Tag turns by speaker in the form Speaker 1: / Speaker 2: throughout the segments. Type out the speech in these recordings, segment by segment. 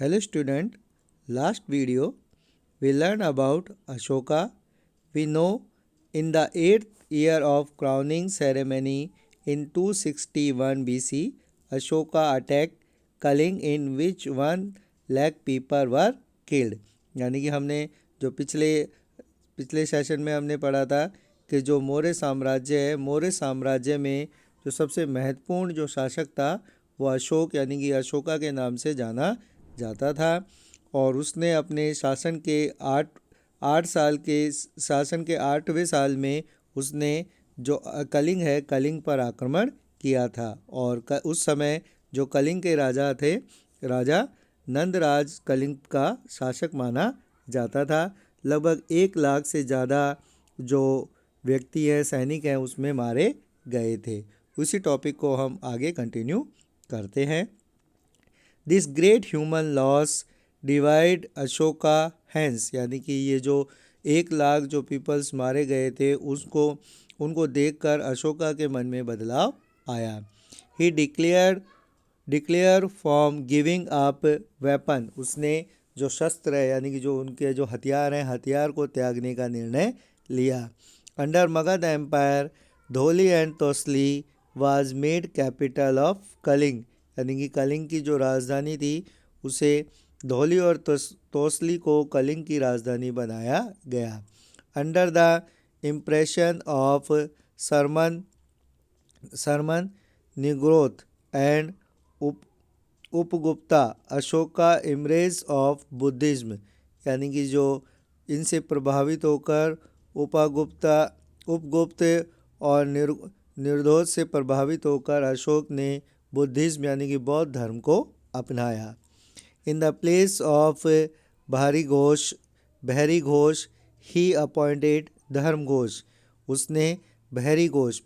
Speaker 1: Hello student, last video we learned about Ashoka. We know in the 8th year of crowning ceremony in 261 BC, Ashoka attacked Kaling in which 1 lakh people were killed. यानी कि हमने जो पिछले session में हमने पढ़ा था कि जो मौर्य साम्राज्य है, मौर्य साम्राज्य में जो सबसे महत्वपूर्ण जो शासक था वो अशोक यानी कि अशोका के नाम से जाना जाता था। और उसने अपने शासन के 8वें साल में उसने जो कलिंग है, कलिंग पर आक्रमण किया था। और उस समय जो कलिंग के राजा थे, राजा नंदराज कलिंग का शासक माना जाता था। लगभग 1 लाख से ज़्यादा जो व्यक्ति हैं, सैनिक हैं, उसमें मारे गए थे। उसी टॉपिक को हम आगे कंटिन्यू करते हैं। This great human loss divide अशोका हैंस, यानी कि ये जो 1 लाख जो पीपल्स मारे गए थे उनको देखकर अशोका के मन में बदलाव आया। He declare from giving up weapon, उसने जो शस्त्र है यानी कि जो उनके जो हथियार हैं, हथियार को त्यागने का निर्णय लिया। Under Magadha empire Dhauli and Tosali was made capital of Kalinga, यानी कि कलिंग की जो राजधानी थी उसे धौली और तोसली को कलिंग की राजधानी बनाया गया। Under the impression of sermon Nigrodha and Upagupta Ashoka embraced of Buddhism, यानी कि जो इनसे प्रभावित होकर उपगुप्त और निर्दोष से प्रभावित होकर अशोक ने बुद्धिज्म यानी कि बौद्ध धर्म को अपनाया। इन द प्लेस ऑफ बहरी घोष ही अपॉइंटेड धर्म घोष, उसने बहरी घोष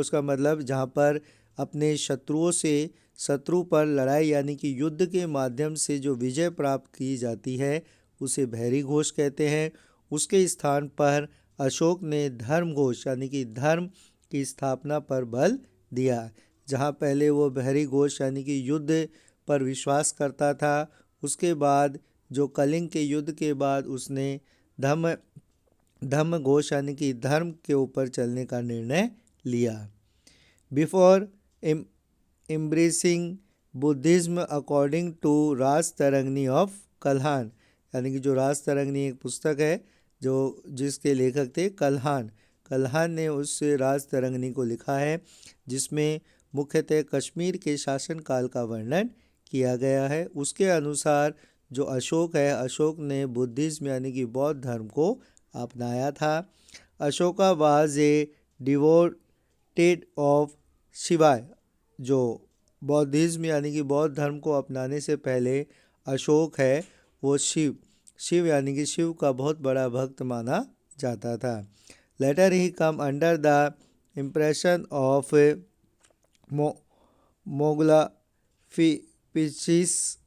Speaker 1: का मतलब जहाँ पर अपने शत्रु पर लड़ाई यानी कि युद्ध के माध्यम से जो विजय प्राप्त की जाती है उसे बहरी घोष कहते हैं। उसके स्थान पर अशोक ने धर्म घोष यानी कि धर्म की स्थापना पर बल दिया। जहाँ पहले वो बहरी घोष यानी कि युद्ध पर विश्वास करता था, उसके बाद जो कलिंग के युद्ध के बाद उसने धम्म घोष यानी कि धर्म के ऊपर चलने का निर्णय लिया। Before embracing Buddhism according to Rajatarangini of Kalhana, यानी कि जो राजतरंगिणी एक पुस्तक है जिसके लेखक थे कल्हान ने उस राजतरंगिणी को लिखा है, जिसमें मुख्यतः कश्मीर के शासनकाल का वर्णन किया गया है। उसके अनुसार जो अशोक है, अशोक ने बुद्धिज्म यानी कि बौद्ध धर्म को अपनाया था। Ashoka was a devoted of शिवाय, जो बौद्धिज्म यानी कि बौद्ध धर्म को अपनाने से पहले अशोक है वो शिव यानी कि शिव का बहुत बड़ा भक्त माना जाता था। Later he come under the impression of मोगला पिचिस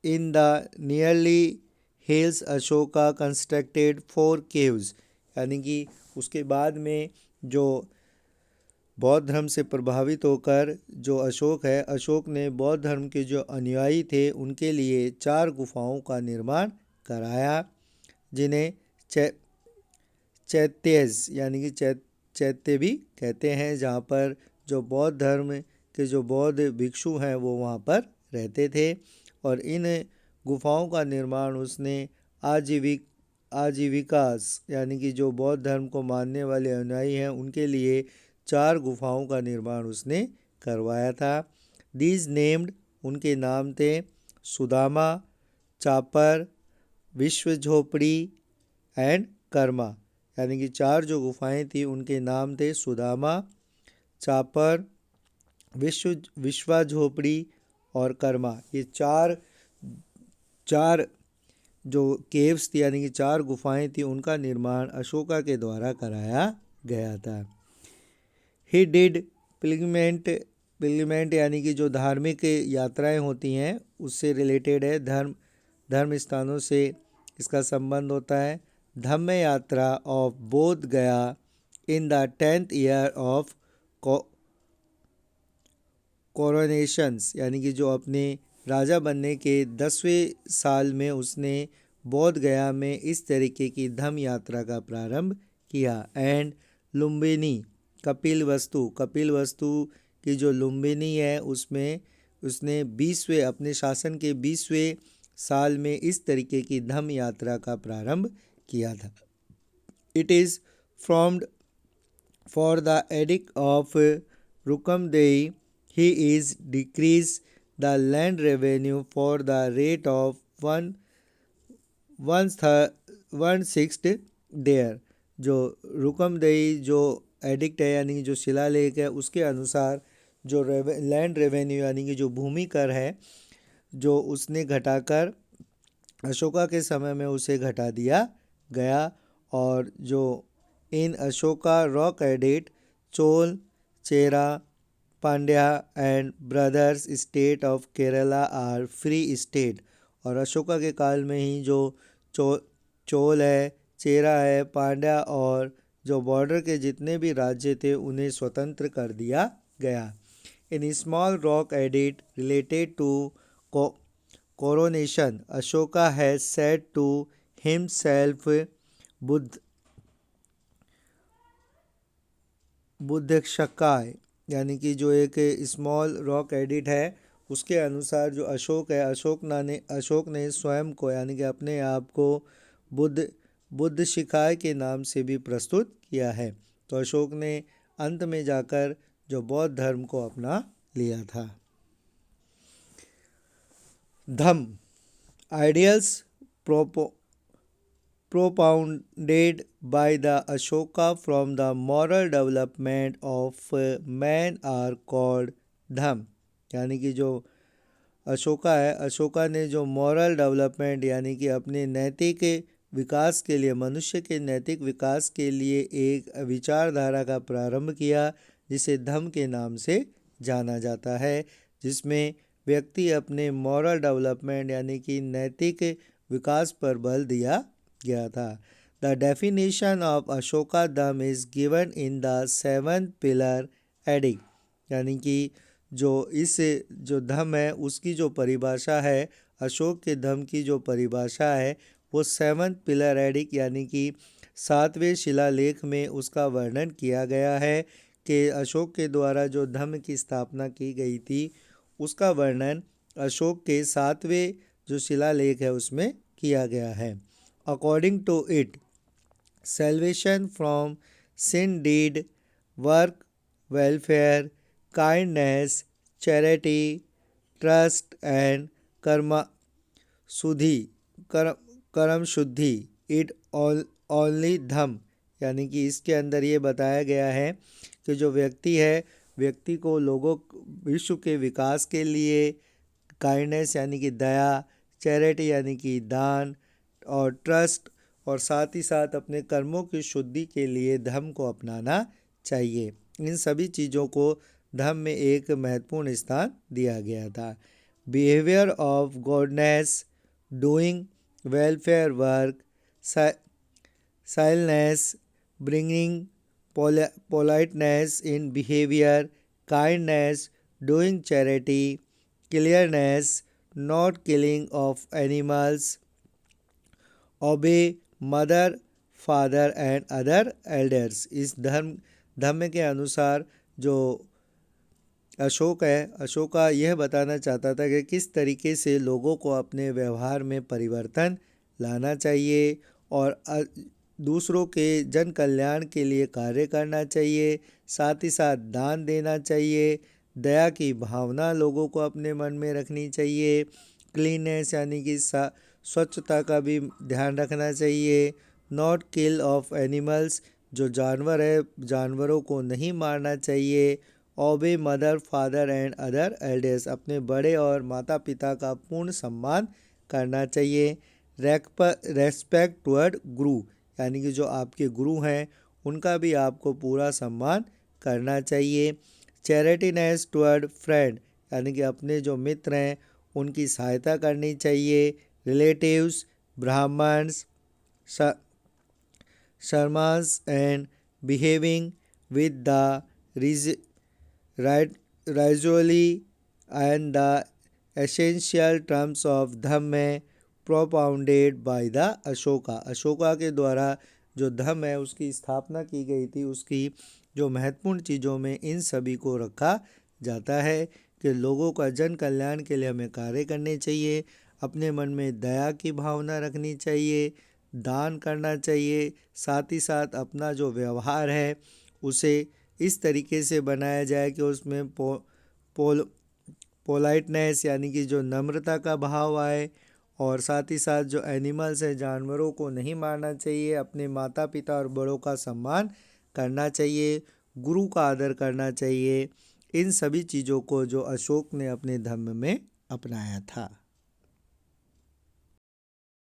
Speaker 1: in the nearly hills Ashoka constructed 4 caves, यानी कि उसके बाद में जो बौद्ध धर्म से प्रभावित होकर जो अशोक है, अशोक ने बौद्ध धर्म के जो अनुयायी थे उनके लिए 4 गुफाओं का निर्माण कराया, जिन्हें चैत्यज यानी कि चैत्य भी कहते हैं, जहाँ पर जो बौद्ध धर्म के जो बौद्ध भिक्षु हैं वो वहाँ पर रहते थे। और इन गुफाओं का निर्माण उसने आजीविकास यानी कि जो बौद्ध धर्म को मानने वाले अनुयायी हैं उनके लिए 4 गुफाओं का निर्माण उसने करवाया था। दीज नेम्ड, उनके नाम थे सुदामा, चापर, विश्व झोपड़ी एंड कर्मा, यानी कि 4 जो गुफाएं थी उनके नाम थे सुदामा, चापर, विश्वा झोपड़ी और कर्मा। ये चार जो केव्स थी यानी कि 4 गुफाएं थी उनका निर्माण अशोका के द्वारा कराया गया था। ही डिड पिलग्रिमेंट यानी कि जो धार्मिक यात्राएं होती हैं उससे रिलेटेड है, धर्म स्थानों से इसका संबंध होता है। धम्म यात्रा of Bodh Gaya in the 10th year of coronations, यानी कि जो अपने राजा बनने के 10वें साल में उसने बोध गया में इस तरीके की धम्म यात्रा का प्रारंभ किया। एंड लुम्बिनी कपिल वस्तु की जो लुम्बिनी है उसमें उसने 20वें अपने शासन के 20वें साल में इस तरीके की धम्म यात्रा का प्रारंभ किया था। It is framed for the edict of Rummindei he is decrease the land revenue for the rate of 1/6 there. जो रुकमदेई जो एडिक्ट है यानी कि जो शिलालेख है उसके अनुसार जो लैंड रेवेन्यू यानी कि जो भूमि कर है जो उसने घटाकर अशोका के समय में उसे घटा दिया गया। और जो इन अशोका रॉक एडिट Chola Chera Pandya and brothers state of Kerala are free state. और अशोका के काल में ही जो चोल है, चेरा है, पांड्या और जो बॉर्डर के जितने भी राज्य थे उन्हें स्वतंत्र कर दिया गया। इन स्मॉल रॉक एडिट related to coronation Ashoka has said to himself Buddhashakya. यानी कि जो एक स्मॉल रॉक एडिट है उसके अनुसार जो अशोक है अशोक ने स्वयं को यानी कि अपने आप को बुद्ध शिखाय के नाम से भी प्रस्तुत किया है। तो अशोक ने अंत में जाकर जो बौद्ध धर्म को अपना लिया था। धम्म ideals propounded by the Ashoka from the moral development of man are called धम्म। यानी कि जो अशोका है अशोका ने जो मॉरल डेवलपमेंट यानी कि अपने नैतिक विकास के लिए मनुष्य के नैतिक विकास के लिए एक विचारधारा का प्रारंभ किया जिसे धम्म के नाम से जाना जाता है, जिसमें व्यक्ति अपने मॉरल डेवलपमेंट यानी कि नैतिक विकास पर बल दिया गया था। The definition of Ashoka Dhamma is given in the 7th pillar addict. यानी कि जो इस जो धम्म है उसकी जो परिभाषा है अशोक के धम्म की जो परिभाषा है वो 7th पिलर एडिक्ट यानी कि 7वें शिलालेख में उसका वर्णन किया गया है कि अशोक के द्वारा जो धम्म की स्थापना की गई थी उसका वर्णन अशोक के 7वें जो शिलालेख है उसमें किया गया है। According to it salvation from sin deed, work, welfare, kindness, charity, trust and कर्म शुद्धि इट ओनली धम्म। यानी कि इसके अंदर ये बताया गया है कि जो व्यक्ति को विश्व के विकास के लिए काइंडनेस यानी कि दया, चैरिटी यानी कि दान और ट्रस्ट और साथ ही साथ अपने कर्मों की शुद्धि के लिए धम्म को अपनाना चाहिए। इन सभी चीज़ों को धम्म में एक महत्वपूर्ण स्थान दिया गया था। Behaviour of goodness, doing welfare work, silence, bringing politeness in behaviour, kindness, doing charity, clearness, not killing of animals, obey mother father and other elders. इस धर्म के अनुसार जो अशोका यह बताना चाहता था कि किस तरीके से लोगों को अपने व्यवहार में परिवर्तन लाना चाहिए और दूसरों के जन कल्याण के लिए कार्य करना चाहिए, साथ ही साथ दान देना चाहिए, दया की भावना लोगों को अपने मन में रखनी चाहिए, क्लीननेस यानी कि स्वच्छता का भी ध्यान रखना चाहिए, नॉट किल ऑफ एनिमल्स जो जानवर है जानवरों को नहीं मारना चाहिए, obey mother father and other elders अपने बड़े और माता पिता का पूर्ण सम्मान करना चाहिए, रेस्पेक्ट टुवर्ड गुरु यानी कि जो आपके गुरु हैं उनका भी आपको पूरा सम्मान करना चाहिए, चैरिटीनेस टुवर्ड फ्रेंड यानी कि अपने जो मित्र हैं उनकी सहायता करनी चाहिए, relatives, Brahmins, Shramanas and behaving with the ritually and the essential terms of Dhamma में propounded by the Ashoka. Ashoka के द्वारा जो धम्म है उसकी स्थापना की गई थी, उसकी जो महत्वपूर्ण चीज़ों में इन सभी को रखा जाता है कि लोगों का जन कल्याण के लिए हमें कार्य करने चाहिए, अपने मन में दया की भावना रखनी चाहिए, दान करना चाहिए, साथ ही साथ अपना जो व्यवहार है उसे इस तरीके से बनाया जाए कि उसमें पोलाइटनेस यानी कि जो नम्रता का भाव आए, और साथ ही साथ जो एनिमल्स है, जानवरों को नहीं मारना चाहिए, अपने माता पिता और बड़ों का सम्मान करना चाहिए, गुरु का आदर करना चाहिए। इन सभी चीज़ों को जो अशोक ने अपने धर्म में अपनाया था।